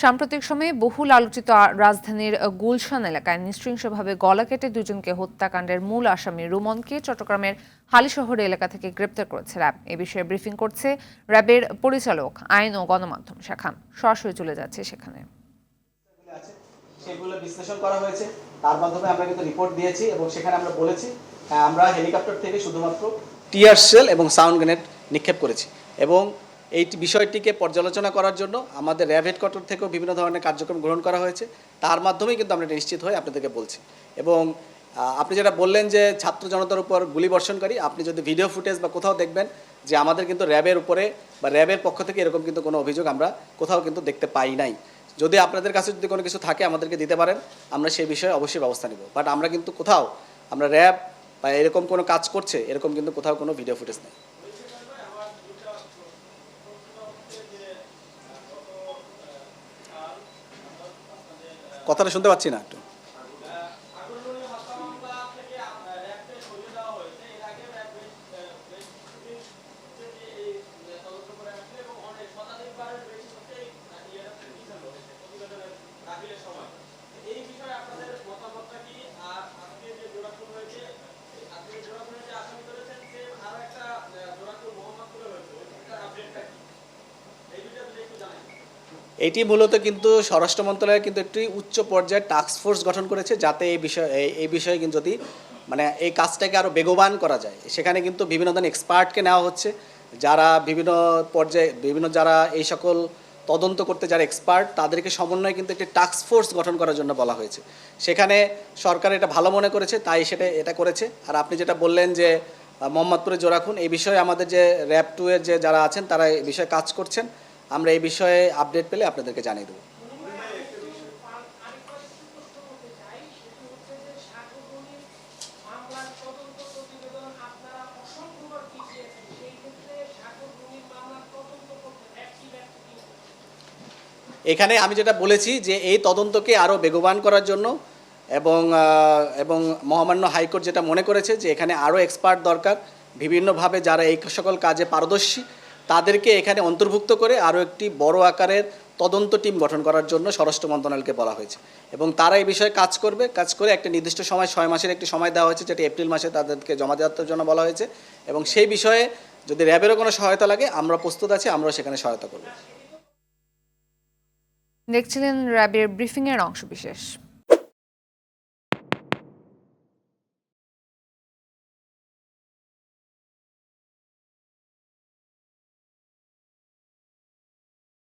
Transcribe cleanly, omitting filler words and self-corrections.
সাম্প্রতিক সময়ে বহুল আলোচিত রাজধানীর গুলশান এলাকায় নৃশংসভাবে গলা কেটে দুজনকে হত্যাকাণ্ডের মূল আসামি রুমনকে চট্টগ্রামের হালিশহর এলাকা থেকে গ্রেপ্তার করেছে র্যাব। এ বিষয়ে ব্রিফিং করছে র্যাবের পরিচালক আইন ও গণমাধ্যম শাখা। সরাসরি চলে যাচ্ছে সেখানে। সেগুলো বিশ্লেষণ করা হয়েছে, তার মাধ্যমে আমরা কিন্তু রিপোর্ট দিয়েছি এবং সেখানে আমরা বলেছি আমরা হেলিকপ্টার থেকে শুধুমাত্র টিয়ার শেল এবং সাউন্ড গ্রেনেড নিক্ষেপ করেছি এবং এই বিষয়টিকে পর্যালোচনা করার জন্য আমাদের র্যাব হেডকোয়ার্টার থেকেও বিভিন্ন ধরনের কার্যক্রম গ্রহণ করা হয়েছে। তার মাধ্যমেই কিন্তু আমরা নিশ্চিত হয়ে আপনাদেরকে বলছি। এবং আপনি যেটা বললেন যে ছাত্র জনতার উপর গুলি বর্ষণকারী, আপনি যদি ভিডিও ফুটেজ বা কোথাও দেখবেন যে আমাদের কিন্তু র্যাবের উপরে বা র্যাবের পক্ষ থেকে এরকম কিন্তু কোনো অভিযোগ আমরা কোথাও কিন্তু দেখতে পাই নাই। যদি আপনাদের কাছে যদি কোনো কিছু থাকে আমাদেরকে দিতে পারেন, আমরা সেই বিষয়ে অবশ্যই ব্যবস্থা নেব। বাট আমরা কিন্তু কোথাও আমরা র্যাব বা এরকম কোনো কাজ করছে এরকম কিন্তু কোথাও কোনো ভিডিও ফুটেজ নেই। কথাটা শুনতে পাচ্ছি না একটু। এটি মূলত কিন্তু স্বরাষ্ট্র মন্ত্রণালয় কিন্তু একটি উচ্চ পর্যায়ের টাস্ক ফোর্স গঠন করেছে, যাতে এই বিষয়ে কিন্তু যদি মানে এই কাজটাকে আরও বেগবান করা যায়। সেখানে কিন্তু বিভিন্ন ধরনের এক্সপার্টকে নেওয়া হচ্ছে, যারা বিভিন্ন পর্যায়ে যারা এই সকল তদন্ত করতে যারা এক্সপার্ট তাদেরকে সমন্বয়ে কিন্তু একটি টাস্ক ফোর্স গঠন করার জন্য বলা হয়েছে। সেখানে সরকার এটা ভালো মনে করেছে, তাই এটা করেছে। আর আপনি যেটা বললেন যে মোহাম্মদপুরে জোড়াখুন, এই বিষয়ে আমাদের যে র্যাব 2 এর যে যারা আছেন তারা এই বিষয়ে কাজ করছেন। আমরা এই বিষয়ে আপডেট পেলে আপনাদেরকে জানিয়ে দেবো। এখানে আমি যেটা বলেছি যে এই তদন্তকে আরও বেগবান করার জন্য এবং মহামান্য হাইকোর্ট যেটা মনে করেছে যে এখানে আরও এক্সপার্ট দরকার, বিভিন্নভাবে যারা এই সকল কাজে পারদর্শী তাদেরকে এখানে অন্তর্ভুক্ত করে আরও একটি বড় আকারের তদন্ত টিম গঠন করার জন্য স্বরাষ্ট্র মন্ত্রণালয়কে বলা হয়েছে এবং তারা এই বিষয়ে কাজ করে একটা নির্দিষ্ট সময় 6 মাসের একটি সময় দেওয়া হয়েছে, যেটি এপ্রিল মাসে তাদেরকে জমা দেওয়ার জন্য বলা হয়েছে। এবং সেই বিষয়ে যদি র্যাবেরও কোনো সহায়তা লাগে আমরা প্রস্তুত আছি, আমরাও সেখানে সহায়তা করব। দেখছিলেন র্যাবের ব্রিফিংয়ের অংশবিশেষ।